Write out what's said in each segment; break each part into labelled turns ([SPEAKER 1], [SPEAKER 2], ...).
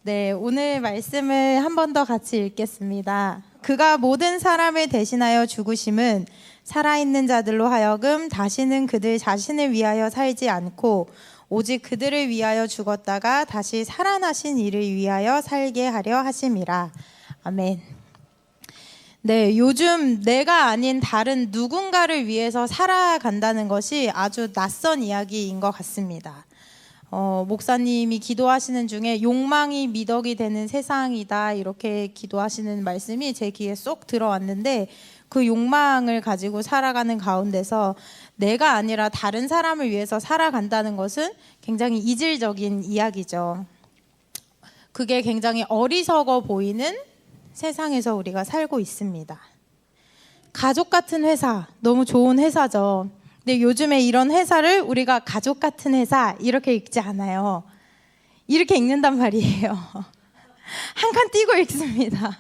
[SPEAKER 1] 네, 오늘 말씀을 한 번 더 같이 읽겠습니다. 그가 모든 사람을 대신하여 죽으심은 살아있는 자들로 하여금 다시는 그들 자신을 위하여 살지 않고 오직 그들을 위하여 죽었다가 다시 살아나신 이를 위하여 살게 하려 하심이라. 아멘. 네, 요즘 내가 아닌 다른 누군가를 위해서 살아간다는 것이 아주 낯선 이야기인 것 같습니다. 목사님이 기도하시는 중에 욕망이 미덕이 되는 세상이다 이렇게 기도하시는 말씀이 제 귀에 쏙 들어왔는데, 그 욕망을 가지고 살아가는 가운데서 내가 아니라 다른 사람을 위해서 살아간다는 것은 굉장히 이질적인 이야기죠. 그게 굉장히 어리석어 보이는 세상에서 우리가 살고 있습니다. 가족 같은 회사, 너무 좋은 회사죠. 근데 요즘에 이런 회사를 우리가 가족 같은 회사 이렇게 읽지 않아요. 이렇게 읽는단 말이에요. 한 칸 띄고 읽습니다.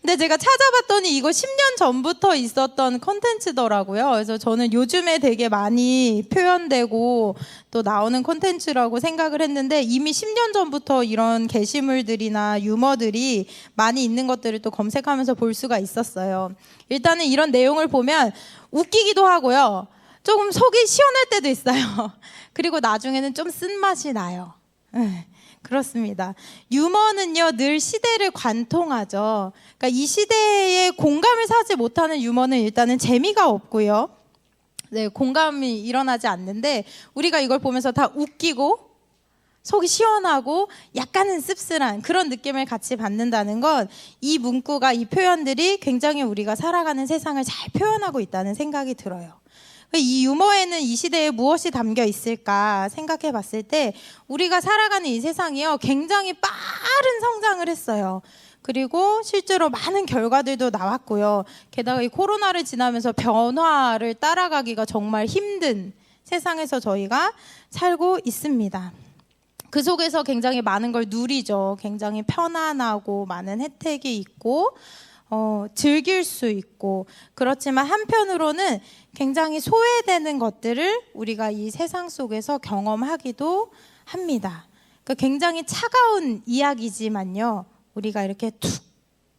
[SPEAKER 1] 근데 제가 찾아봤더니 이거 10년 전부터 있었던 콘텐츠더라고요. 그래서 저는 요즘에 되게 많이 표현되고 또 나오는 콘텐츠라고 생각을 했는데, 이미 10년 전부터 이런 게시물들이나 유머들이 많이 있는 것들을 또 검색하면서 볼 수가 있었어요. 일단은 이런 내용을 보면 웃기기도 하고요, 조금 속이 시원할 때도 있어요. 그리고 나중에는 좀 쓴맛이 나요. 그렇습니다. 유머는요, 늘 시대를 관통하죠. 그러니까 이 시대에 공감을 사지 못하는 유머는 일단은 재미가 없고요. 네, 공감이 일어나지 않는데, 우리가 이걸 보면서 다 웃기고 속이 시원하고 약간은 씁쓸한 그런 느낌을 같이 받는다는 건, 이 문구가, 이 표현들이 굉장히 우리가 살아가는 세상을 잘 표현하고 있다는 생각이 들어요. 이 유머에는 이 시대에 무엇이 담겨 있을까 생각해 봤을 때, 우리가 살아가는 이 세상이요, 굉장히 빠른 성장을 했어요. 그리고 실제로 많은 결과들도 나왔고요. 게다가 이 코로나를 지나면서 변화를 따라가기가 정말 힘든 세상에서 저희가 살고 있습니다. 그 속에서 굉장히 많은 걸 누리죠. 굉장히 편안하고 많은 혜택이 있고 즐길 수 있고, 그렇지만 한편으로는 굉장히 소외되는 것들을 우리가 이 세상 속에서 경험하기도 합니다. 그러니까 굉장히 차가운 이야기지만요, 우리가 이렇게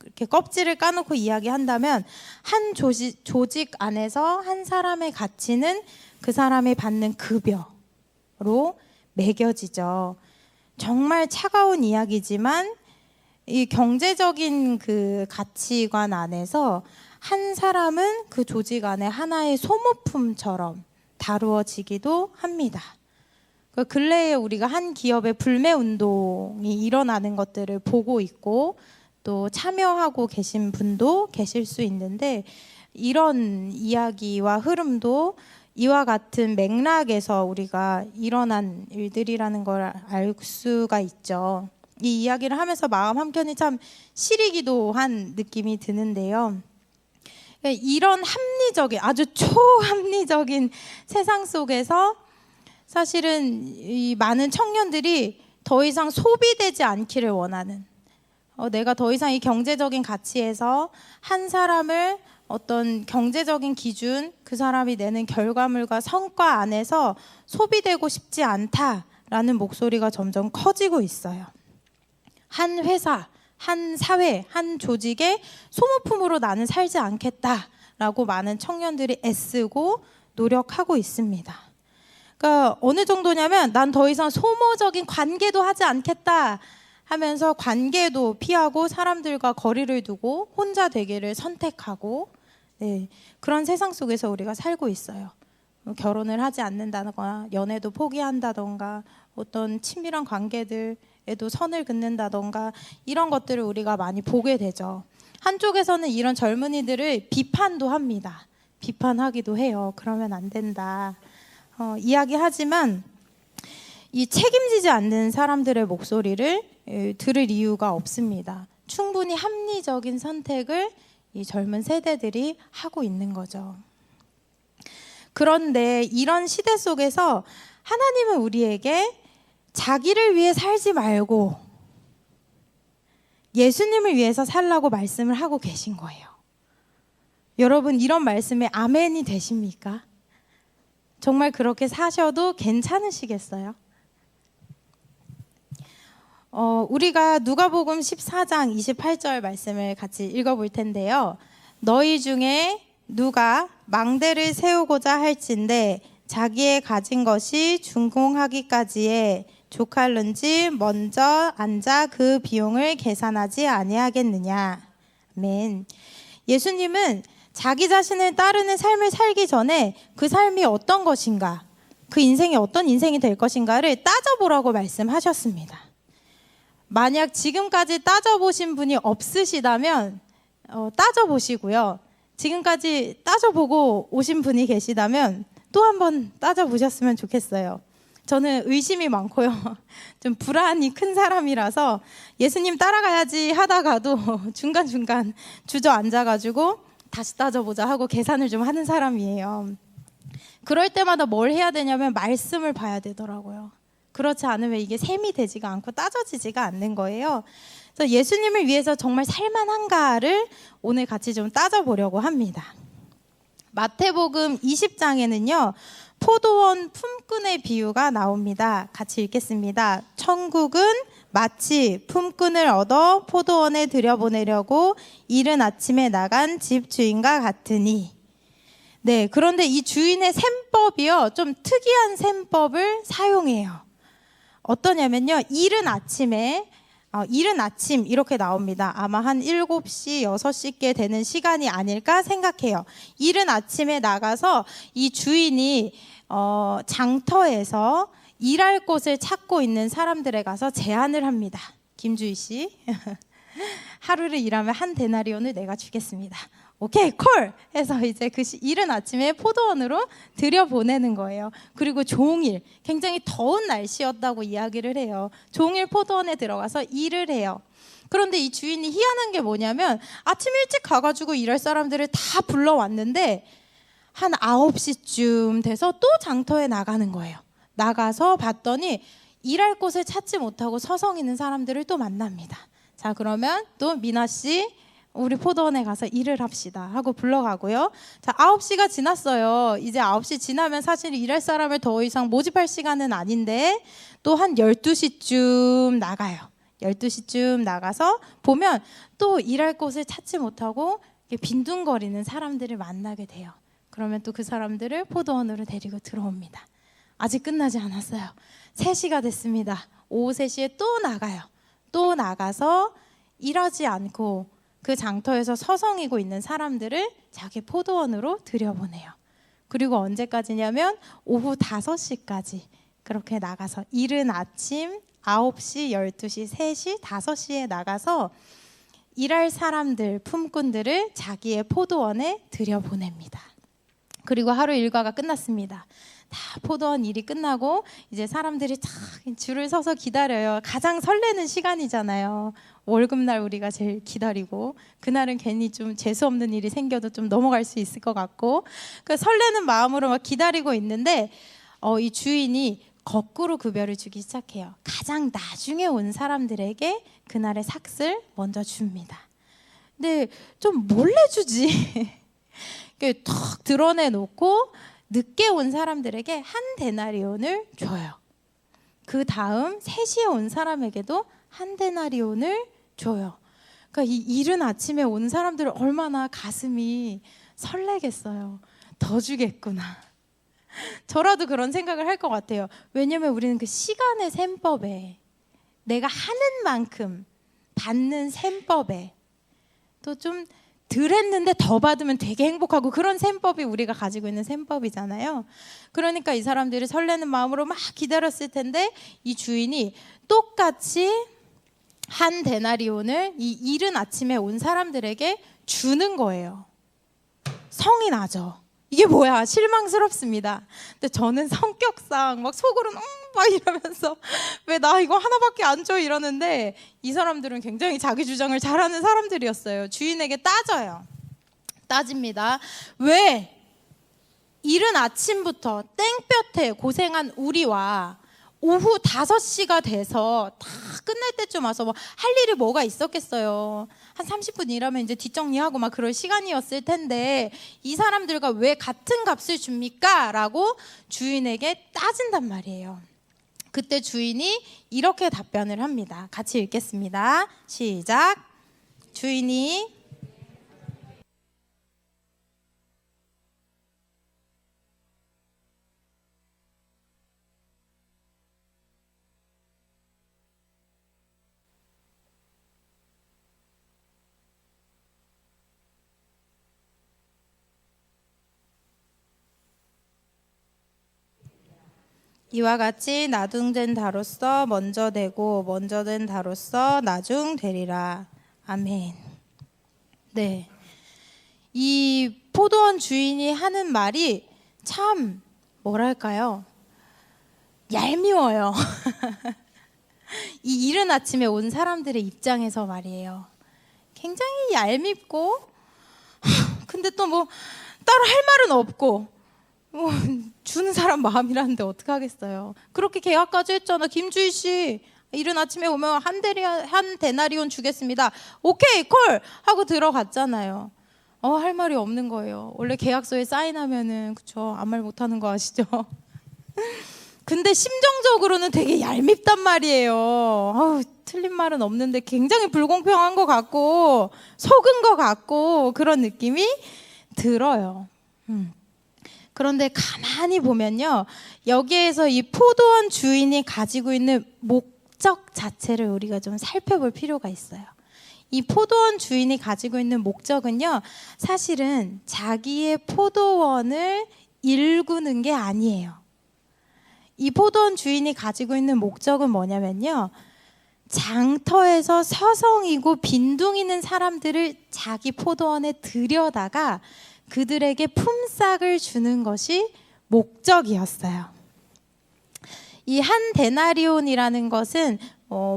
[SPEAKER 1] 이렇게 껍질을 까놓고 이야기한다면, 한 조직 안에서 한 사람의 가치는 그 사람이 받는 급여로 매겨지죠. 정말 차가운 이야기지만 이 경제적인 그 가치관 안에서 한 사람은 그 조직 안에 하나의 소모품처럼 다루어지기도 합니다. 그 근래에 우리가 한 기업의 불매 운동이 일어나는 것들을 보고 있고 또 참여하고 계신 분도 계실 수 있는데, 이런 이야기와 흐름도 이와 같은 맥락에서 우리가 일어난 일들이라는 걸 알 수가 있죠. 이 이야기를 하면서 마음 한켠이 참 시리기도 한 느낌이 드는데요. 이런 합리적인, 아주 초합리적인 세상 속에서 사실은 이 많은 청년들이 더 이상 소비되지 않기를 원하는, 내가 더 이상 이 경제적인 가치에서 한 사람을 어떤 경제적인 기준, 그 사람이 내는 결과물과 성과 안에서 소비되고 싶지 않다라는 목소리가 점점 커지고 있어요. 한 회사, 한 사회, 한 조직의 소모품으로 나는 살지 않겠다라고 많은 청년들이 애쓰고 노력하고 있습니다. 그러니까 어느 정도냐면, 난 더 이상 소모적인 관계도 하지 않겠다 하면서 관계도 피하고 사람들과 거리를 두고 혼자 되기를 선택하고, 그런 세상 속에서 우리가 살고 있어요. 결혼을 하지 않는다거나 연애도 포기한다던가 어떤 친밀한 관계들에도 선을 긋는다던가, 이런 것들을 우리가 많이 보게 되죠. 한쪽에서는 이런 젊은이들을 비판도 합니다. 비판하기도 해요. 그러면 안 된다 이야기하지만, 이 책임지지 않는 사람들의 목소리를 들을 이유가 없습니다. 충분히 합리적인 선택을 이 젊은 세대들이 하고 있는 거죠. 그런데 이런 시대 속에서 하나님은 우리에게 자기를 위해 살지 말고 예수님을 위해서 살라고 말씀을 하고 계신 거예요. 여러분, 이런 말씀에 아멘이 되십니까? 정말 그렇게 사셔도 괜찮으시겠어요? 우리가 누가복음 14장 28절 말씀을 같이 읽어볼 텐데요. 너희 중에 누가 망대를 세우고자 할진대 자기의 가진 것이 준공하기까지에 족할는지 먼저 앉아 그 비용을 계산하지 아니하겠느냐. 아멘. 예수님은 자기 자신을 따르는 삶을 살기 전에 그 삶이 어떤 것인가, 그 인생이 어떤 인생이 될 것인가를 따져보라고 말씀하셨습니다. 만약 지금까지 따져보신 분이 없으시다면 따져보시고요. 지금까지 따져보고 오신 분이 계시다면 또 한번 따져보셨으면 좋겠어요. 저는 의심이 많고요. 좀 불안이 큰 사람이라서 예수님 따라가야지 하다가도 중간중간 주저앉아가지고 다시 따져보자 하고 계산을 좀 하는 사람이에요. 그럴 때마다 뭘 해야 되냐면 말씀을 봐야 되더라고요. 그렇지 않으면 이게 셈이 되지가 않고 따져지지가 않는 거예요. 그래서 예수님을 위해서 정말 살만한가를 오늘 같이 좀 따져보려고 합니다. 마태복음 20장에는요. 포도원 품꾼의 비유가 나옵니다. 같이 읽겠습니다. 천국은 마치 품꾼을 얻어 포도원에 들여보내려고 이른 아침에 나간 집 주인과 같으니. 네, 그런데 이 주인의 셈법이요. 좀 특이한 셈법을 사용해요. 어떠냐면요. 이른 아침 이렇게 나옵니다. 아마 한 7시, 6시께 되는 시간이 아닐까 생각해요. 이른 아침에 나가서 이 주인이 장터에서 일할 곳을 찾고 있는 사람들에 가서 제안을 합니다. 김주희 씨, 하루를 일하면 한 데나리온을 내가 주겠습니다. 오케이, 콜! 해서 이제 그 이른 아침에 포도원으로 들여보내는 거예요. 그리고 종일, 굉장히 더운 날씨였다고 이야기를 해요. 종일 포도원에 들어가서 일을 해요. 그런데 이 주인이 희한한 게 뭐냐면 아침 일찍 가가지고 일할 사람들을 다 불러왔는데 한 9시쯤 돼서 또 장터에 나가는 거예요. 나가서 봤더니 일할 곳을 찾지 못하고 서성이는 사람들을 또 만납니다. 자, 그러면 또 미나 씨, 우리 포도원에 가서 일을 합시다 하고 불러가고요. 자, 9시가 지났어요. 이제 9시 지나면 사실 일할 사람을 더 이상 모집할 시간은 아닌데 또 한 12시쯤 나가요. 12시쯤 나가서 보면 또 일할 곳을 찾지 못하고 빈둥거리는 사람들을 만나게 돼요. 그러면 또 그 사람들을 포도원으로 데리고 들어옵니다. 아직 끝나지 않았어요. 3시가 됐습니다. 오후 3시에 또 나가요. 또 나가서 일하지 않고 그 장터에서 서성이고 있는 사람들을 자기 포도원으로 들여보내요. 그리고 언제까지냐면 오후 5시까지 그렇게 나가서 이른 아침 9시, 12시, 3시, 5시에 나가서 일할 사람들, 품꾼들을 자기의 포도원에 들여보냅니다. 그리고 하루 일과가 끝났습니다. 다 포도원 일이 끝나고 이제 사람들이 쫙 줄을 서서 기다려요. 가장 설레는 시간이잖아요. 월급날 우리가 제일 기다리고 그날은 괜히 좀 재수없는 일이 생겨도 좀 넘어갈 수 있을 것 같고 그 설레는 마음으로 막 기다리고 있는데 이 주인이 거꾸로 급여를 주기 시작해요. 가장 나중에 온 사람들에게 그날의 삭을 먼저 줍니다. 근데 좀 몰래 주지. 턱 드러내놓고 늦게 온 사람들에게 한 데나리온을 줘요. 그 다음 3시에 온 사람에게도 한 데나리온을 줘요. 그러니까 이 이른 아침에 온 사람들은 얼마나 가슴이 설레겠어요. 더 주겠구나. 저라도 그런 생각을 할 것 같아요. 왜냐면 우리는 그 시간의 셈법에 내가 하는 만큼 받는 셈법에 또 좀 덜 했는데 더 받으면 되게 행복하고 그런 셈법이 우리가 가지고 있는 셈법이잖아요. 그러니까 이 사람들이 설레는 마음으로 막 기다렸을 텐데 이 주인이 똑같이 한 데나리온을 이 이른 아침에 온 사람들에게 주는 거예요. 성이 나죠. 이게 뭐야? 실망스럽습니다. 근데 저는 성격상 막 속으로는 막 이러면서 왜 나 이거 하나밖에 안 줘 이러는데 이 사람들은 굉장히 자기 주장을 잘하는 사람들이었어요. 주인에게 따집니다. 왜 이른 아침부터 땡볕에 고생한 우리와 오후 5시가 돼서 다 끝날 때쯤 와서 뭐 할 일이 뭐가 있었겠어요. 한 30분 일하면 이제 뒷정리하고 막 그럴 시간이었을 텐데 이 사람들과 왜 같은 값을 줍니까? 라고 주인에게 따진단 말이에요. 그때 주인이 이렇게 답변을 합니다. 같이 읽겠습니다. 시작. 주인이 이와 같이 나중된 다로서 먼저 되고 먼저 된 다로서 나중 되리라. 아멘. 네. 이 포도원 주인이 하는 말이 참 뭐랄까요? 얄미워요. 이 이른 아침에 온 사람들의 입장에서 말이에요. 굉장히 얄밉고 근데 또 뭐 따로 할 말은 없고 뭐 주는 사람 마음이라는데 어떡하겠어요. 그렇게 계약까지 했잖아. 김주희 씨 이른 아침에 오면 한 데나리온 주겠습니다. 오케이 콜 하고 들어갔잖아요. 할 말이 없는 거예요. 원래 계약서에 사인하면은 그쵸, 아무 말 못하는 거 아시죠? 근데 심정적으로는 되게 얄밉단 말이에요. 틀린 말은 없는데 굉장히 불공평한 것 같고 속은 것 같고 그런 느낌이 들어요. 그런데 가만히 보면요, 여기에서 이 포도원 주인이 가지고 있는 목적 자체를 우리가 좀 살펴볼 필요가 있어요. 이 포도원 주인이 가지고 있는 목적은요, 사실은 자기의 포도원을 일구는 게 아니에요. 이 포도원 주인이 가지고 있는 목적은 뭐냐면요, 장터에서 서성이고 빈둥이는 사람들을 자기 포도원에 들여다가 그들에게 품삯을 주는 것이 목적이었어요. 이 한 데나리온이라는 것은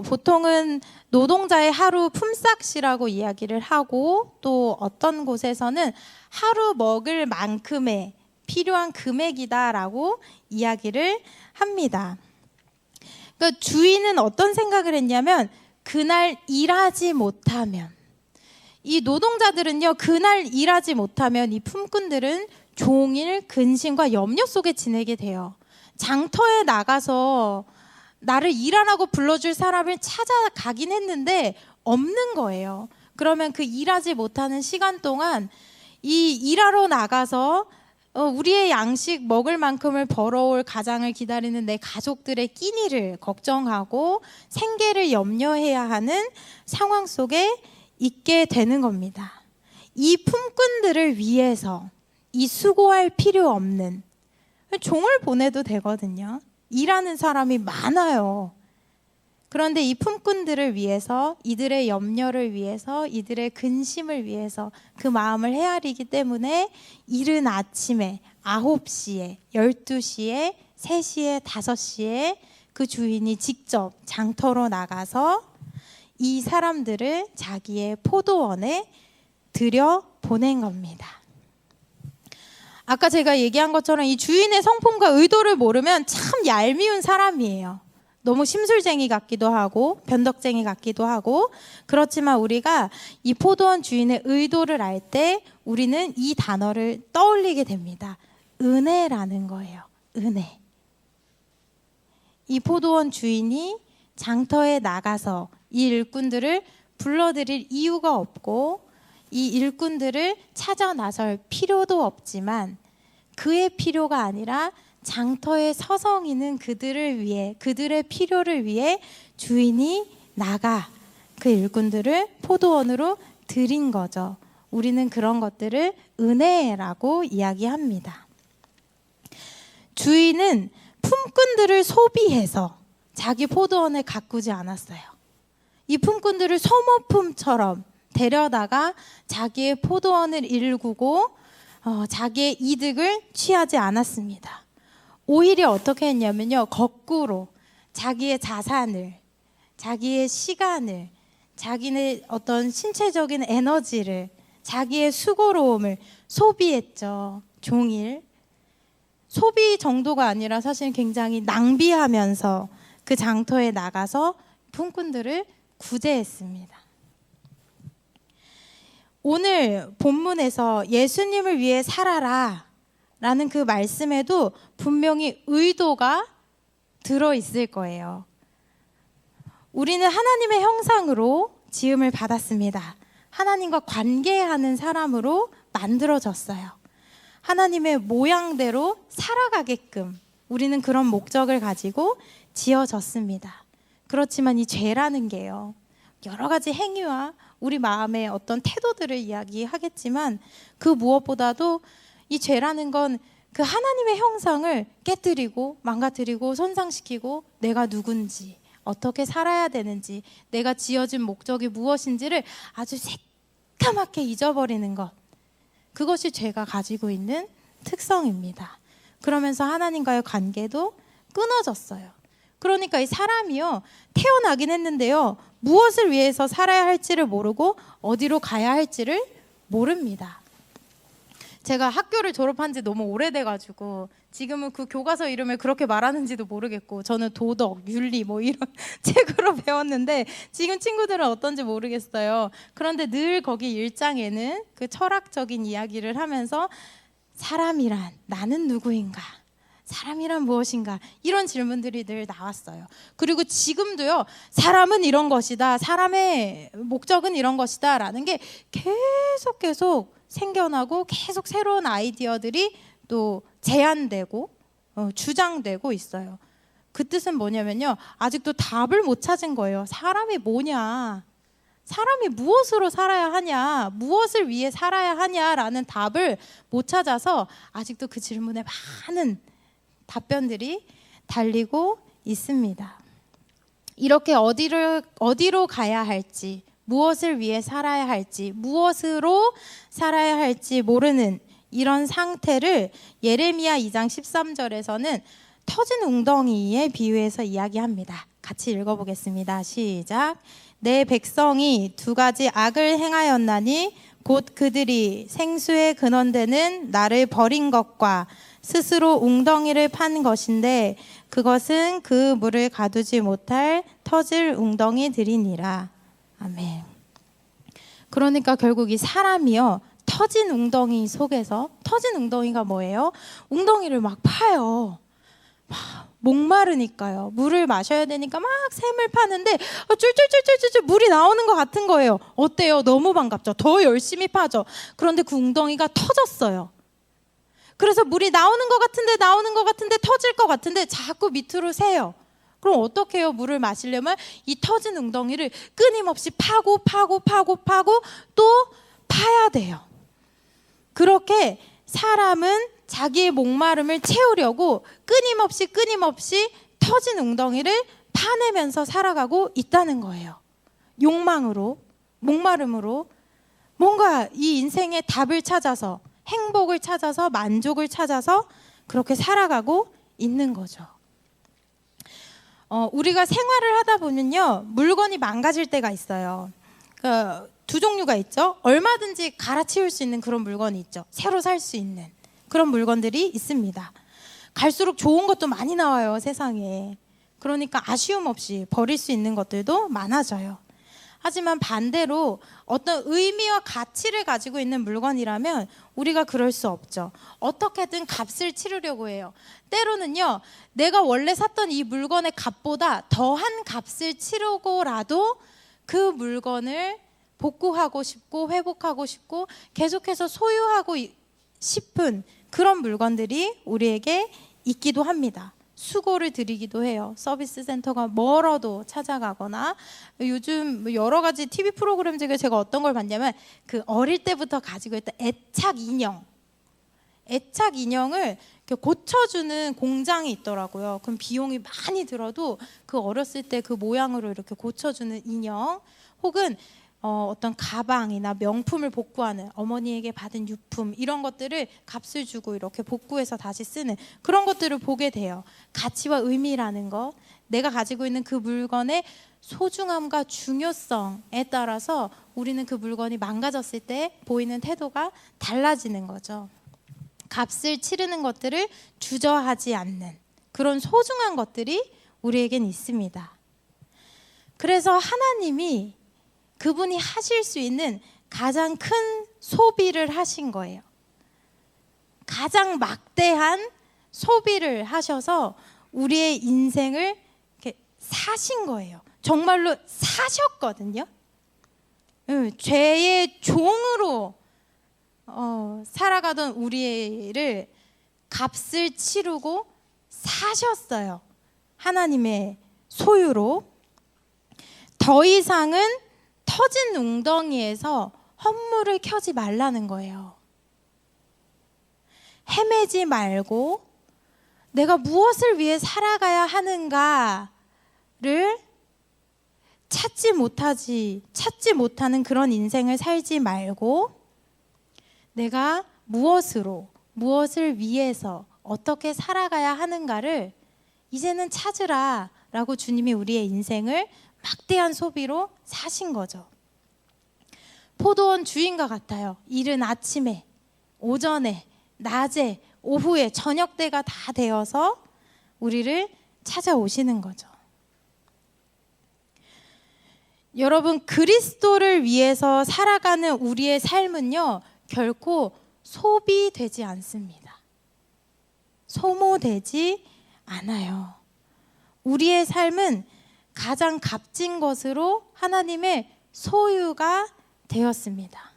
[SPEAKER 1] 보통은 노동자의 하루 품삯이라고 이야기를 하고, 또 어떤 곳에서는 하루 먹을 만큼의 필요한 금액이다라고 이야기를 합니다. 그러니까 주인은 어떤 생각을 했냐면, 그날 일하지 못하면, 이 노동자들은요, 그날 일하지 못하면 이 품꾼들은 종일 근심과 염려 속에 지내게 돼요. 장터에 나가서 나를 일하라고 불러줄 사람을 찾아가긴 했는데 없는 거예요. 그러면 그 일하지 못하는 시간 동안 이 일하러 나가서 우리의 양식 먹을 만큼을 벌어올 가장을 기다리는 내 가족들의 끼니를 걱정하고 생계를 염려해야 하는 상황 속에 있게 되는 겁니다. 이 품꾼들을 위해서 이 수고할 필요 없는 종을 보내도 되거든요. 일하는 사람이 많아요. 그런데 이 품꾼들을 위해서, 이들의 염려를 위해서, 이들의 근심을 위해서 그 마음을 헤아리기 때문에 이른 아침에 9시에, 12시에, 3시에, 5시에 그 주인이 직접 장터로 나가서 이 사람들을 자기의 포도원에 들여보낸 겁니다. 아까 제가 얘기한 것처럼 이 주인의 성품과 의도를 모르면 참 얄미운 사람이에요. 너무 심술쟁이 같기도 하고 변덕쟁이 같기도 하고. 그렇지만 우리가 이 포도원 주인의 의도를 알 때 우리는 이 단어를 떠올리게 됩니다. 은혜라는 거예요. 은혜. 이 포도원 주인이 장터에 나가서 이 일꾼들을 불러들일 이유가 없고 이 일꾼들을 찾아 나설 필요도 없지만, 그의 필요가 아니라 장터에 서성이는 그들을 위해, 그들의 필요를 위해 주인이 나가 그 일꾼들을 포도원으로 들인 거죠. 우리는 그런 것들을 은혜라고 이야기합니다. 주인은 품꾼들을 소비해서 자기 포도원에 가꾸지 않았어요. 이 품꾼들을 소모품처럼 데려다가 자기의 포도원을 일구고 자기의 이득을 취하지 않았습니다. 오히려 어떻게 했냐면요, 거꾸로 자기의 자산을, 자기의 시간을, 자기의 어떤 신체적인 에너지를, 자기의 수고로움을 소비했죠. 종일 소비 정도가 아니라 사실 굉장히 낭비하면서 그 장터에 나가서 품꾼들을 구제했습니다. 오늘 본문에서 예수님을 위해 살아라 라는 그 말씀에도 분명히 의도가 들어있을 거예요. 우리는 하나님의 형상으로 지음을 받았습니다. 하나님과 관계하는 사람으로 만들어졌어요. 하나님의 모양대로 살아가게끔 우리는 그런 목적을 가지고 지어졌습니다. 그렇지만 이 죄라는 게요, 여러 가지 행위와 우리 마음의 어떤 태도들을 이야기하겠지만 그 무엇보다도 이 죄라는 건 그 하나님의 형상을 깨뜨리고 망가뜨리고 손상시키고 내가 누군지, 어떻게 살아야 되는지, 내가 지어진 목적이 무엇인지를 아주 새까맣게 잊어버리는 것, 그것이 죄가 가지고 있는 특성입니다. 그러면서 하나님과의 관계도 끊어졌어요. 그러니까 이 사람이요, 태어나긴 했는데요, 무엇을 위해서 살아야 할지를 모르고 어디로 가야 할지를 모릅니다. 제가 학교를 졸업한 지 너무 오래돼가지고 지금은 그 교과서 이름을 그렇게 말하는지도 모르겠고, 저는 도덕, 윤리 뭐 이런 책으로 배웠는데 지금 친구들은 어떤지 모르겠어요. 그런데 늘 거기 1장에는 그 철학적인 이야기를 하면서 사람이란 나는 누구인가? 사람이란 무엇인가? 이런 질문들이 늘 나왔어요. 그리고 지금도요, 사람은 이런 것이다, 사람의 목적은 이런 것이다 라는 게 계속 생겨나고 계속 새로운 아이디어들이 또 제안되고 주장되고 있어요. 그 뜻은 뭐냐면요, 아직도 답을 못 찾은 거예요. 사람이 뭐냐, 사람이 무엇으로 살아야 하냐, 무엇을 위해 살아야 하냐라는 답을 못 찾아서 아직도 그 질문에 많은 답변들이 달리고 있습니다. 이렇게 어디로 가야 할지, 무엇을 위해 살아야 할지, 무엇으로 살아야 할지 모르는 이런 상태를 예레미야 2장 13절에서는 터진 웅덩이에 비유해서 이야기합니다. 같이 읽어보겠습니다. 시작. 내 백성이 두 가지 악을 행하였나니 곧 그들이 생수의 근원되는 나를 버린 것과 스스로 웅덩이를 판 것인데 그것은 그 물을 가두지 못할 터질 웅덩이들이니라. 아멘. 그러니까 결국 이 사람이요, 터진 ung덩이 속에서, 터진 웅덩이가 뭐예요? 웅덩이를 막 파요. 목마르니까요. 물을 마셔야 되니까 막 샘을 파는데 쫄쫄쫄쫄쫄 물이 나오는 것 같은 거예요. 어때요? 너무 반갑죠. 더 열심히 파죠. 그런데 그 웅덩이가 터졌어요. 그래서 물이 나오는 것 같은데 터질 것 같은데 자꾸 밑으로 새요. 그럼 어떻게 해요? 물을 마시려면 이 터진 웅덩이를 끊임없이 파고 또 파야 돼요. 그렇게 사람은 자기의 목마름을 채우려고 끊임없이 터진 웅덩이를 파내면서 살아가고 있다는 거예요. 욕망으로, 목마름으로 뭔가 이 인생의 답을 찾아서, 행복을 찾아서, 만족을 찾아서 그렇게 살아가고 있는 거죠. 우리가 생활을 하다 보면요, 물건이 망가질 때가 있어요. 두 종류가 있죠. 얼마든지 갈아치울 수 있는 그런 물건이 있죠. 새로 살 수 있는 그런 물건들이 있습니다. 갈수록 좋은 것도 많이 나와요, 세상에. 그러니까 아쉬움 없이 버릴 수 있는 것들도 많아져요. 하지만 반대로 어떤 의미와 가치를 가지고 있는 물건이라면 우리가 그럴 수 없죠. 어떻게든 값을 치르려고 해요. 때로는요, 내가 원래 샀던 이 물건의 값보다 더한 값을 치르고라도 그 물건을 복구하고 싶고 회복하고 싶고 계속해서 소유하고 싶은 그런 물건들이 우리에게 있기도 합니다. 수고를 드리기도 해요. 서비스 센터가 멀어도 찾아가거나, 요즘 여러 가지 TV 프로그램 중에 제가 어떤 걸 봤냐면 그 어릴 때부터 가지고 있던 애착 인형을 고쳐주는 공장이 있더라고요. 그럼 비용이 많이 들어도 그 어렸을 때 그 모양으로 이렇게 고쳐주는 인형, 혹은 어떤 가방이나 명품을 복구하는, 어머니에게 받은 유품 이런 것들을 값을 주고 이렇게 복구해서 다시 쓰는 그런 것들을 보게 돼요. 가치와 의미라는 것, 내가 가지고 있는 그 물건의 소중함과 중요성에 따라서 우리는 그 물건이 망가졌을 때 보이는 태도가 달라지는 거죠. 값을 치르는 것들을 주저하지 않는 그런 소중한 것들이 우리에겐 있습니다. 그래서 하나님이 그분이 하실 수 있는 가장 큰 소비를 하신 거예요. 가장 막대한 소비를 하셔서 우리의 인생을 이렇게 사신 거예요. 정말로 사셨거든요. 죄의 종으로 살아가던 우리를 값을 치르고 사셨어요. 하나님의 소유로. 더 이상은 터진 웅덩이에서 헛물을 켜지 말라는 거예요. 헤매지 말고 내가 무엇을 위해 살아가야 하는가를 찾지 못하는 그런 인생을 살지 말고 내가 무엇을 위해서 어떻게 살아가야 하는가를 이제는 찾으라 라고 주님이 우리의 인생을 막대한 소비로 사신 거죠. 포도원 주인과 같아요. 이른 아침에, 오전에, 낮에, 오후에, 저녁 때가 다 되어서 우리를 찾아오시는 거죠. 여러분, 그리스도를 위해서 살아가는 우리의 삶은요, 결코 소비되지 않습니다. 소모되지 않아요. 우리의 삶은 가장 값진 것으로 하나님의 소유가 되었습니다.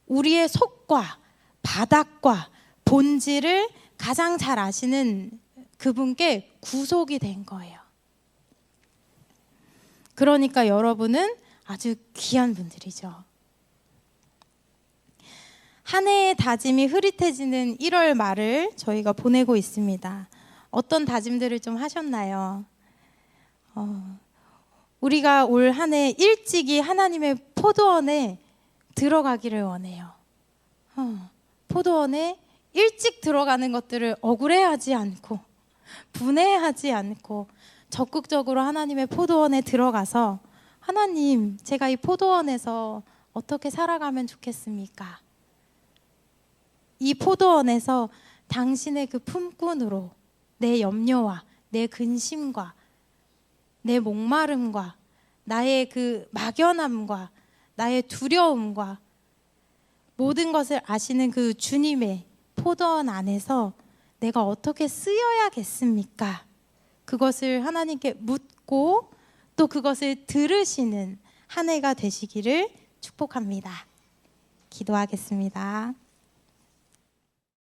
[SPEAKER 1] 우리의 속과 바닥과 본질을 가장 잘 아시는 그분께 구속이 된 거예요. 그러니까 여러분은 아주 귀한 분들이죠. 한 해의 다짐이 흐릿해지는 1월 말을 저희가 보내고 있습니다. 어떤 다짐들을 좀 하셨나요? 우리가 올 한 해 일찍이 하나님의 포도원에 들어가기를 원해요. 포도원에 일찍 들어가는 것들을 억울해하지 않고 분해하지 않고 적극적으로 하나님의 포도원에 들어가서 하나님, 제가 이 포도원에서 어떻게 살아가면 좋겠습니까? 이 포도원에서 당신의 그 품꾼으로 내 염려와 내 근심과 내 목마름과 나의 그 막연함과 나의 두려움과 모든 것을 아시는 그 주님의 포도원 안에서 내가 어떻게 쓰여야겠습니까? 그것을 하나님께 묻고 또 그것을 들으시는 한 해가 되시기를 축복합니다. 기도하겠습니다.